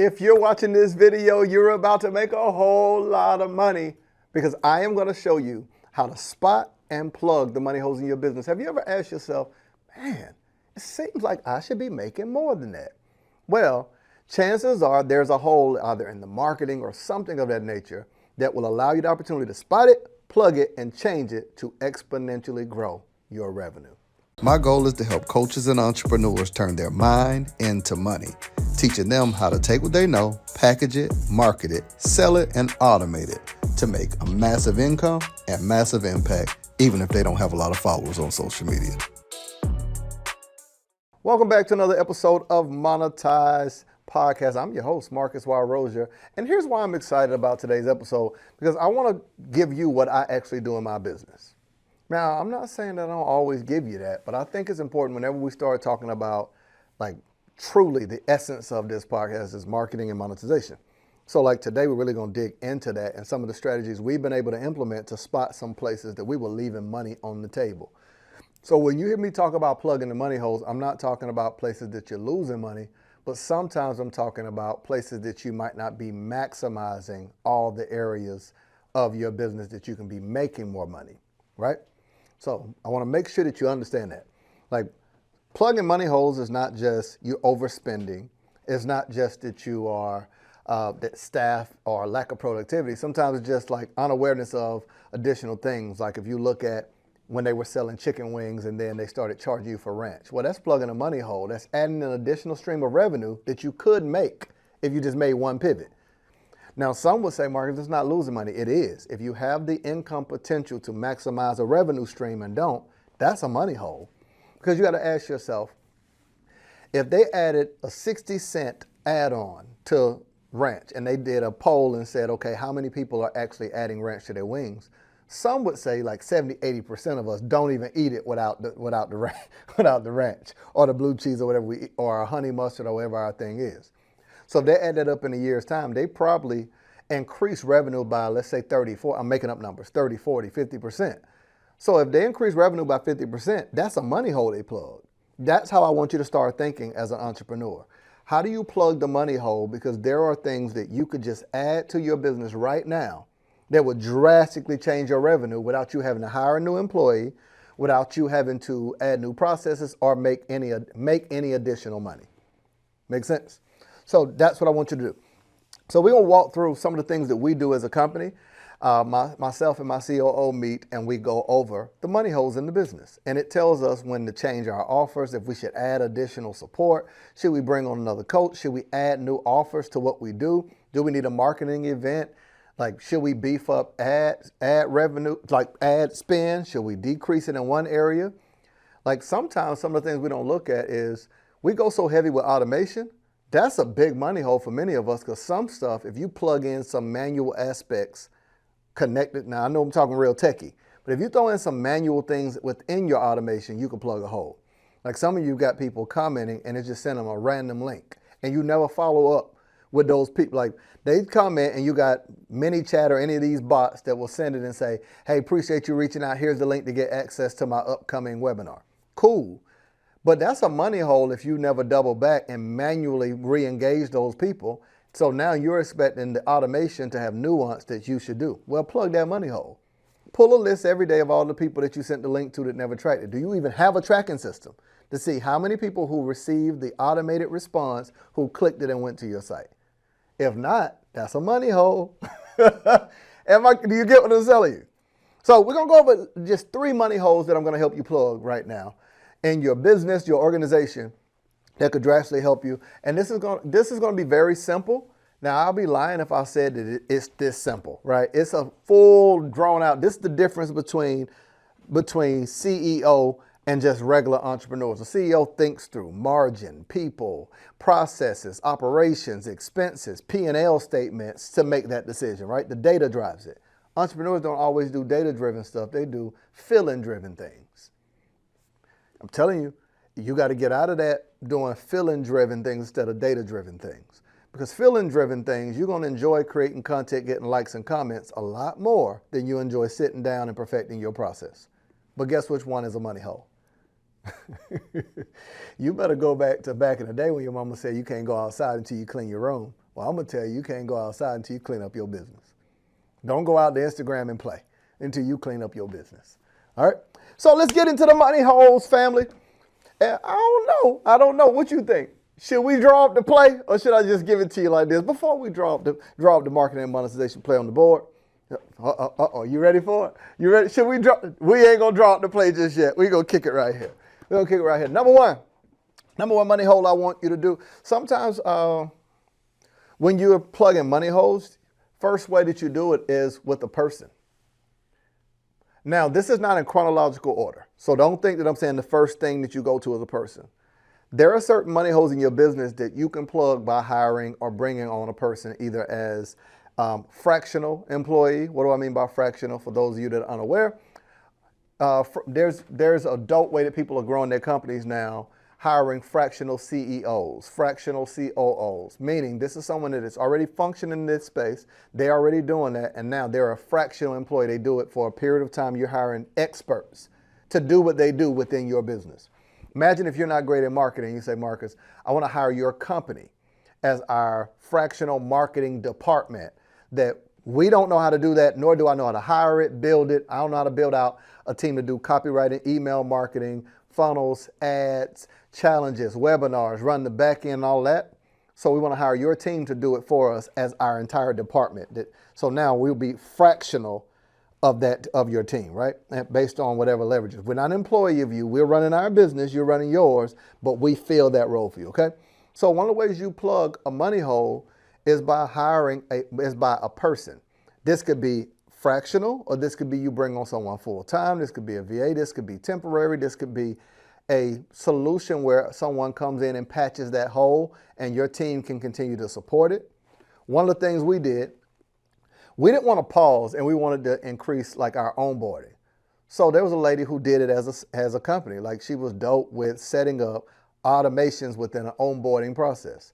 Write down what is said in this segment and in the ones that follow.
If you're watching this video, you're about to make a whole lot of money because I am going to show you how to spot and plug the money holes in your business. Have you ever asked yourself, man, it seems like I should be making more than that? Well, chances are there's a hole either in the marketing or something of that nature that will allow you the opportunity to spot it, plug it, and change it to exponentially grow your revenue. My goal is to help coaches and entrepreneurs turn their mind into money, teaching them how to take what they know, package it, market it, sell it, and automate it to make a massive income and massive impact, even if they don't have a lot of followers on social media. Welcome back to another episode of Monetize Podcast. I'm your host, Marcus Y. Rozier, and here's why I'm excited about today's episode, because I want to give you what I actually do in my business. Now, I'm not saying that I don't always give you that, but I think it's important whenever we start talking about, like, truly the essence of this podcast is marketing and monetization. So, like, today we're really going to dig into that and some of the strategies we've been able to implement to spot some places that we were leaving money on the table. So when you hear me talk about plugging the money holes, I'm not talking about places that you're losing money, but sometimes I'm talking about places that you might not be maximizing all the areas of your business that you can be making more money, right? So I want to make sure that you understand that. Like, plugging money holes is not just you overspending. It's not just that you are that staff or lack of productivity. Sometimes it's just like unawareness of additional things. Like if you look at when they were selling chicken wings and then they started charging you for ranch. Well, that's plugging a money hole. That's adding an additional stream of revenue that you could make if you just made one pivot. Now, some would say, Marcus, it's not losing money. It is. If you have the income potential to maximize a revenue stream and don't, that's a money hole. Because you got to ask yourself, if they added a 60-cent add-on to ranch and they did a poll and said, okay, how many people are actually adding ranch to their wings? Some would say like 70-80% of us don't even eat it without the ranch or the blue cheese or whatever we eat, or our honey mustard or whatever our thing is. So if they add that up in a year's time, they probably increase revenue by, let's say 34, I'm making up numbers, 30, 40, 50%. So if they increase revenue by 50%, that's a money hole they plug. That's how I want you to start thinking as an entrepreneur. How do you plug the money hole? Because there are things that you could just add to your business right now that would drastically change your revenue without you having to hire a new employee, without you having to add new processes or make any additional money. Make sense? So that's what I want you to do. So we're going to walk through some of the things that we do as a company. Myself and my COO meet and we go over the money holes in the business. And it tells us when to change our offers, if we should add additional support, should we bring on another coach, should we add new offers to what we do we need a marketing event? Like, should we beef up ad revenue, like ad spend? Should we decrease it in one area? Like, sometimes some of the things we don't look at is we go so heavy with automation. That's a big money hole for many of us, because some stuff, if you plug in some manual aspects connected, now I know I'm talking real techie, but if you throw in some manual things within your automation, you can plug a hole. Like, some of you got people commenting and it just send them a random link and you never follow up with those people. Like, they comment and you got ManyChat or any of these bots that will send it and say, hey, appreciate you reaching out. Here's the link to get access to my upcoming webinar. Cool. But that's a money hole if you never double back and manually re-engage those people. So now you're expecting the automation to have nuance that you should do. Well, plug that money hole. Pull a list every day of all the people that you sent the link to that never tracked it. Do you even have a tracking system to see how many people who received the automated response who clicked it and went to your site? If not, that's a money hole. Do you get what I'm telling you? So we're going to go over just 3 money holes that I'm going to help you plug right now in your business, your organization, that could drastically help you. And this is going to be very simple. Now, I'll be lying if I said that it's this simple, right? It's a full drawn out. This is the difference between CEO and just regular entrepreneurs. The CEO thinks through margin, people, processes, operations, expenses, P&L statements to make that decision, right? The data drives it. Entrepreneurs don't always do data-driven stuff. They do feeling-driven things. I'm telling you, you got to get out of that doing feeling-driven things instead of data-driven things. Because feeling-driven things, you're going to enjoy creating content, getting likes and comments a lot more than you enjoy sitting down and perfecting your process. But guess which one is a money hole? You better go back in the day when your mama said you can't go outside until you clean your room. Well, I'm going to tell you, you can't go outside until you clean up your business. Don't go out to Instagram and play until you clean up your business. All right? So let's get into the money holes, family. And I don't know. What you think? Should we draw up the play, or should I just give it to you like this? Before we draw up the marketing and monetization play on the board. You ready for it? You ready? Should we draw? We ain't gonna draw up the play just yet. We gonna kick it right here. We're gonna kick it right here. Number one money hole I want you to do. Sometimes when you're plugging money holes, first way that you do it is with a person. Now, this is not in chronological order, so don't think that I'm saying the first thing that you go to is a person. There are certain money holes in your business that you can plug by hiring or bringing on a person, either as fractional employee. What do I mean by fractional? For those of you that are unaware, there's a dope way that people are growing their companies now, hiring fractional CEOs, fractional COOs, meaning this is someone that is already functioning in this space. They're already doing that, and now they're a fractional employee. They do it for a period of time. You're hiring experts to do what they do within your business. Imagine if you're not great at marketing, you say, Marcus, I want to hire your company as our fractional marketing department. That we don't know how to do that, nor do I know how to hire it, build it. I don't know how to build out a team to do copywriting, email marketing, funnels, ads, challenges, webinars, run the back end, all that. So we want to hire your team to do it for us as our entire department. So now we'll be fractional of your team, right? Based on whatever leverages. We're not an employee of you. We're running our business. You're running yours, but we fill that role for you, okay? So one of the ways you plug a money hole is by by a person. This could be fractional, or this could be you bring on someone full time. This could be a VA. This could be temporary. This could be a solution where someone comes in and patches that hole and your team can continue to support it. One of the things we did, we didn't want to pause, and we wanted to increase like our onboarding. So there was a lady who did it as a company. Like, she was dope with setting up automations within an onboarding process.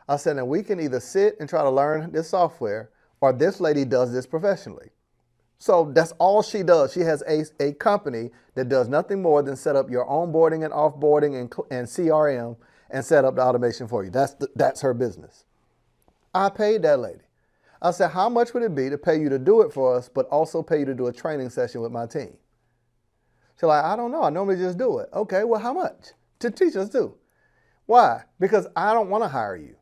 I said, now we can either sit and try to learn this software, or this lady does this professionally. So that's all she does. She has a company that does nothing more than set up your onboarding and offboarding and CRM and set up the automation for you. That's her business. I paid that lady. I said, how much would it be to pay you to do it for us, but also pay you to do a training session with my team? She's like, I don't know. I normally just do it. Okay, well, how much? To teach us too. Why? Because I don't want to hire you.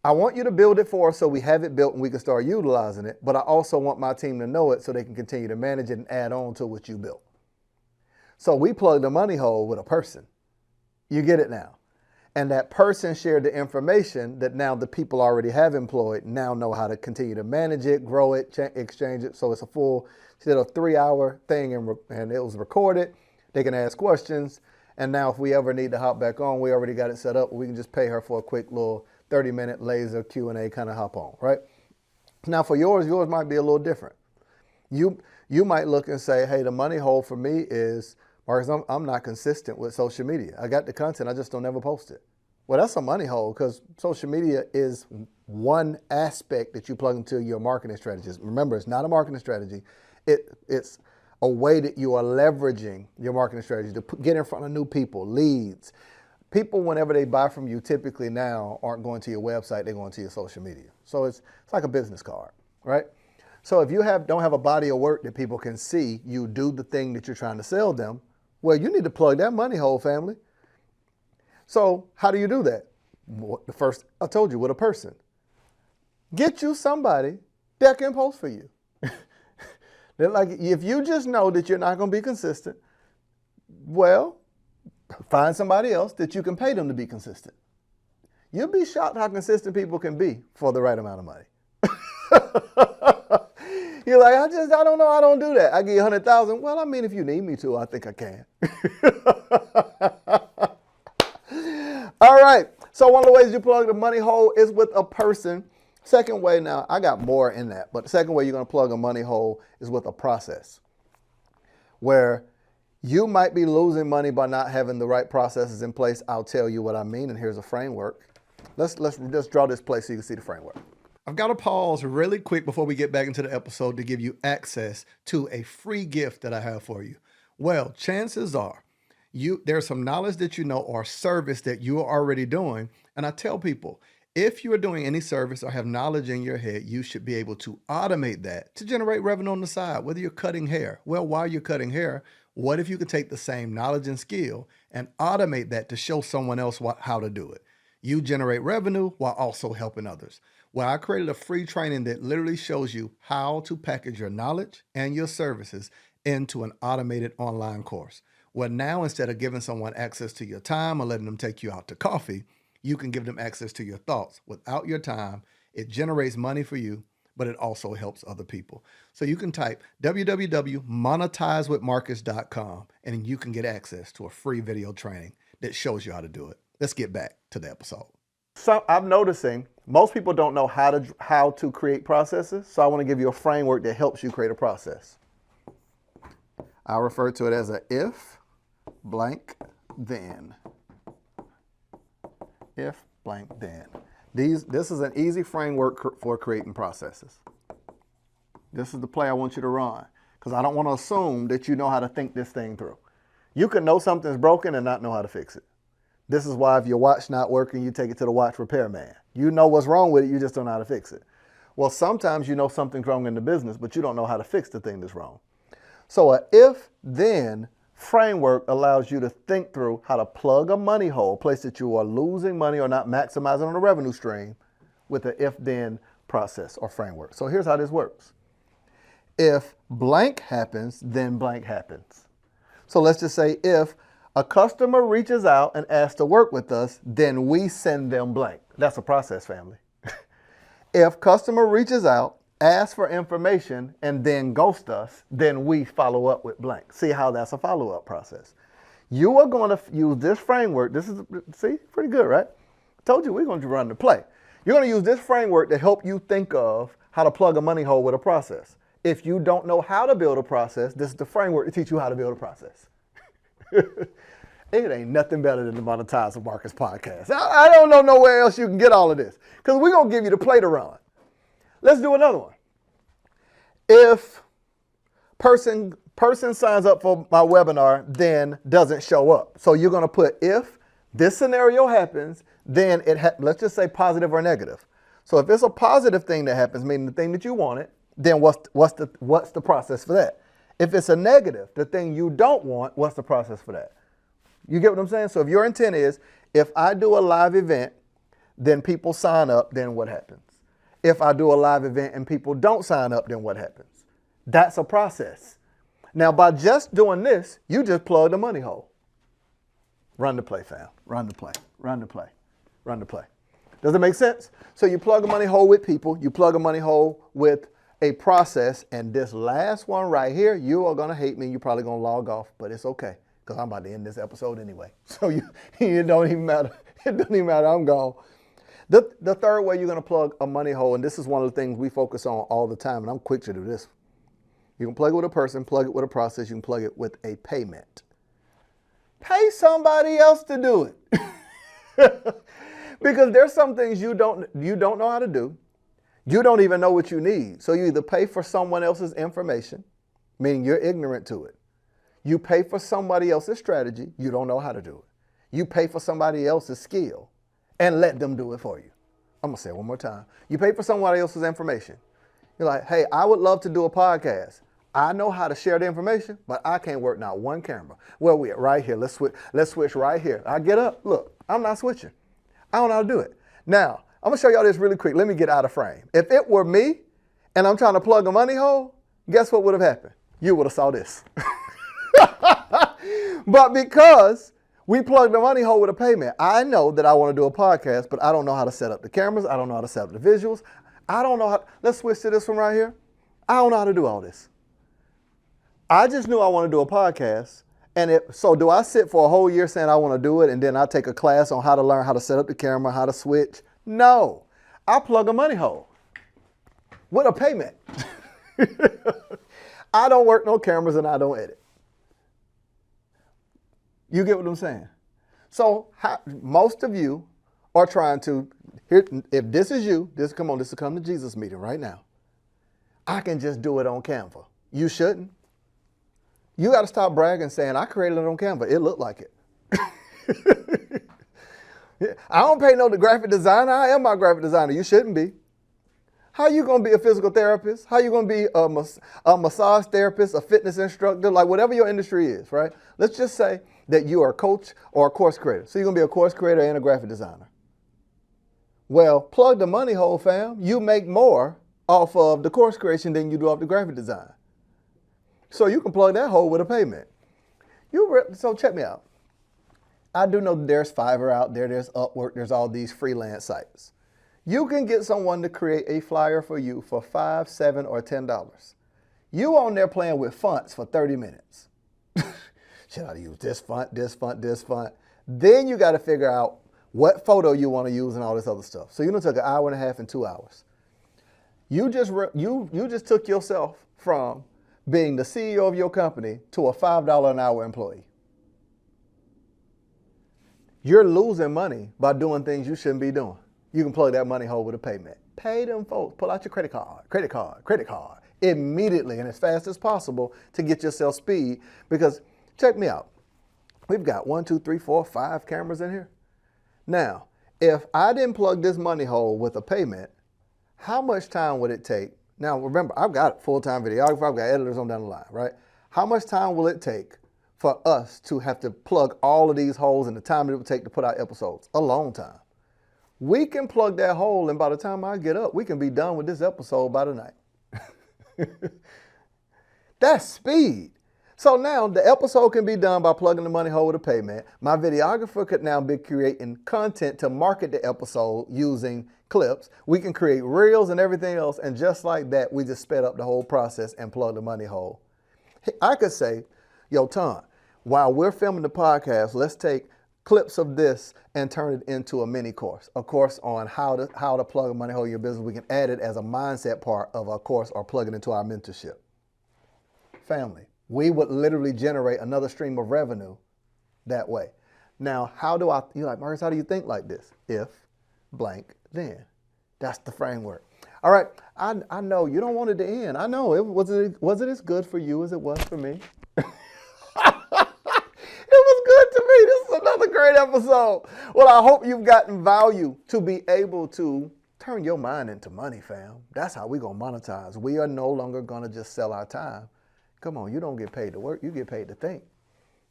I want you to build it for us so we have it built and we can start utilizing it, but I also want my team to know it so they can continue to manage it and add on to what you built. So we plugged the money hole with a person. You get it now. And that person shared the information that now the people already have employed now know how to continue to manage it, grow it, exchange it. So it's a full, she did a 3-hour thing and it was recorded. They can ask questions. And now if we ever need to hop back on, we already got it set up. We can just pay her for a quick little 30-minute laser Q&A kind of hop on, right? Now for yours might be a little different. You might look and say, hey, the money hole for me is, Marcus, I'm not consistent with social media. I got the content, I just don't ever post it. Well, that's a money hole, because social media is one aspect that you plug into your marketing strategies. Remember, it's not a marketing strategy. It's a way that you are leveraging your marketing strategy to get in front of new people, leads. People, whenever they buy from you, typically now aren't going to your website, they're going to your social media. So it's like a business card, right? So if you don't have a body of work that people can see you do the thing that you're trying to sell them, well, you need to plug that money hole, family. So how do you do that? The first, I told you, with a person. Get you somebody that can post for you. Like, if you just know that you're not going to be consistent, well, find somebody else that you can pay them to be consistent. You'll be shocked how consistent people can be for the right amount of money. You're like, I don't know, I don't do that. I give you 100,000. Well, I mean, if you need me to, I think I can. All right. So one of the ways you plug the money hole is with a person. Second way, now I got more in that, but the second way you're going to plug a money hole is with a process where you might be losing money by not having the right processes in place. I'll tell you what I mean, and here's a framework. Let's just draw this place so you can see the framework. I've got to pause really quick before we get back into the episode to give you access to a free gift that I have for you. Well, chances are there's some knowledge that you know or service that you are already doing, and I tell people, If you are doing any service or have knowledge in your head, you should be able to automate that to generate revenue on the side, whether you're cutting hair. Well, while you're cutting hair, what if you could take the same knowledge and skill and automate that to show someone else how to do it? You generate revenue while also helping others. Well, I created a free training that literally shows you how to package your knowledge and your services into an automated online course. Well, now instead of giving someone access to your time or letting them take you out to coffee, you can give them access to your thoughts without your time. It generates money for you, but it also helps other people. So you can type www.monetizewithmarcus.com and you can get access to a free video training that shows you how to do it. Let's get back to the episode. So I'm noticing most people don't know how to create processes. So I want to give you a framework that helps you create a process. I refer to it as a if blank then. If blank then. This is an easy framework for creating processes. This is the play I want you to run because I don't want to assume that you know how to think this thing through. You can know something's broken and not know how to fix it. This is why if your watch not working, you take it to the watch repairman. You know what's wrong with it, you just don't know how to fix it. Well, sometimes you know something's wrong in the business, but you don't know how to fix the thing that's wrong. So a if-then framework allows you to think through how to plug a money hole, a place that you are losing money or not maximizing on a revenue stream, with the if-then process or framework. So here's how this works. If blank happens, then blank happens. So let's just say if a customer reaches out and asks to work with us, then we send them blank. That's a process, family. If customer reaches out, asks for information, and then ghosts us, then we follow up with blank. See how that's a follow-up process. You are going to use this framework. This is, see, pretty good, right? Told you we're going to run the play. You're going to use this framework to help you think of how to plug a money hole with a process. If you don't know how to build a process, this is the framework to teach you how to build a process. It ain't nothing better than the Monetize with Marcus podcast. I don't know nowhere else you can get all of this because we're going to give you the play to run. Let's do another one. If person signs up for my webinar, then doesn't show up. So you're going to put if this scenario happens, then let's just say positive or negative. So if it's a positive thing that happens, meaning the thing that you wanted, then what's the process for that? If it's a negative, the thing you don't want, what's the process for that? You get what I'm saying? So if your intent is, if I do a live event, then people sign up, then what happens? If I do a live event and people don't sign up, then what happens? That's a process. Now, by just doing this, you just plug the money hole. Run the play, fam. Run the play. Run the play. Run the play. Does it make sense? So you plug a money hole with people. You plug a money hole with a process. And this last one right here, you are going to hate me. You're probably going to log off, but it's okay because I'm about to end this episode anyway. So it don't even matter. It doesn't even matter. I'm gone. The third way you're going to plug a money hole, and this is one of the things we focus on all the time, and I'm quick to do this. You can plug it with a person, plug it with a process, you can plug it with a payment. Pay somebody else to do it. Because there's some things you don't know how to do. You don't even know what you need. So you either pay for someone else's information, meaning you're ignorant to it. You pay for somebody else's strategy, you don't know how to do it. You pay for somebody else's skill and let them do it for you. I'm going to say it one more time. You pay for somebody else's information. You're like, hey, I would love to do a podcast. I know how to share the information, but I can't work not one camera. Well, we're right here. Let's switch right here. I get up. Look, I'm not switching. I don't know how to do it. Now, I'm going to show y'all this really quick. Let me get out of frame. If it were me and I'm trying to plug a money hole, guess what would have happened? You would have saw this. But because we plugged the money hole with a payment, I know that I want to do a podcast, but I don't know how to set up the cameras. I don't know how to set up the visuals. I don't know how. Let's switch to this one right here. I don't know how to do all this. I just knew I want to do a podcast. And so do I sit for a whole year saying I want to do it and then I take a class on how to learn how to set up the camera, how to switch? No. I plug a money hole with a payment. I don't work no cameras and I don't edit. You get what I'm saying? So most of you are trying to, if this is you, this is a come to Jesus meeting right now. I can just do it on Canva. You shouldn't. You got to stop bragging saying, I created it on Canva. It looked like it. I don't pay no graphic designer. I am my graphic designer. You shouldn't be. How you going to be a physical therapist? How you going to be a massage therapist, a fitness instructor, like whatever your industry is, right? Let's just say that you are a coach or a course creator. So you're going to be a course creator and a graphic designer. Well, plug the money hole, fam. You make more off of the course creation than you do off the graphic design. So you can plug that hole with a payment. So check me out. I do know there's Fiverr out there, there's Upwork, there's all these freelance sites. You can get someone to create a flyer for you for $5, $7, or $10. You on there playing with fonts for 30 minutes. Should I use this font, this font, this font? Then you got to figure out what photo you want to use and all this other stuff. So you done took an hour and a half and 2 hours. You just took yourself from being the CEO of your company to a $5 an hour employee. You're losing money by doing things you shouldn't be doing. You can plug that money hole with a payment. Pay them folks. Pull out your credit card immediately and as fast as possible to get yourself speed. Because check me out. We've got 1, 2, 3, 4, 5 cameras in here. Now, if I didn't plug this money hole with a payment, how much time would it take? Now, remember, I've got full-time videographer, I've got editors on down the line, right? How much time will it take for us to have to plug all of these holes and the time it would take to put out episodes? A long time. We can plug that hole, and by the time I get up, we can be done with this episode by the night. That's speed. So now the episode can be done by plugging the money hole with a payment. My videographer could now be creating content to market the episode using clips. We can create reels and everything else. And just like that, we just sped up the whole process and plug the money hole. I could say, yo, Ton, while we're filming the podcast, let's take clips of this and turn it into a mini course, a course on how to plug a money hole in your business. We can add it as a mindset part of our course or plug it into our mentorship. Family. We would literally generate another stream of revenue that way. Now, you're like, Marcus, how do you think like this? If, blank, then. That's the framework. All right, I know you don't want it to end. I know, was it as good for you as it was for me? It was good to me. This is another great episode. Well, I hope you've gotten value to be able to turn your mind into money, fam. That's how we're going to monetize. We are no longer going to just sell our time. Come on, you don't get paid to work, you get paid to think.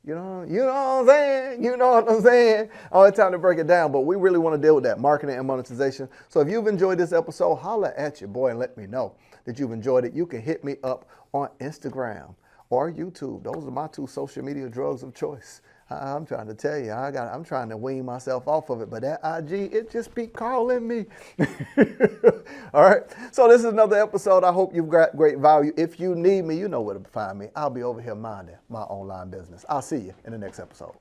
You know what I'm saying? You know what I'm saying? Oh, it's time to break it down, but we really want to deal with that, marketing and monetization. So if you've enjoyed this episode, holla at your boy and let me know that you've enjoyed it. You can hit me up on Instagram or YouTube. Those are my 2 social media drugs of choice. I'm trying to tell you, I'm trying to wean myself off of it, but that IG, it just be calling me. All right, so this is another episode. I hope you've got great value. If you need me, you know where to find me. I'll be over here minding my online business. I'll see you in the next episode.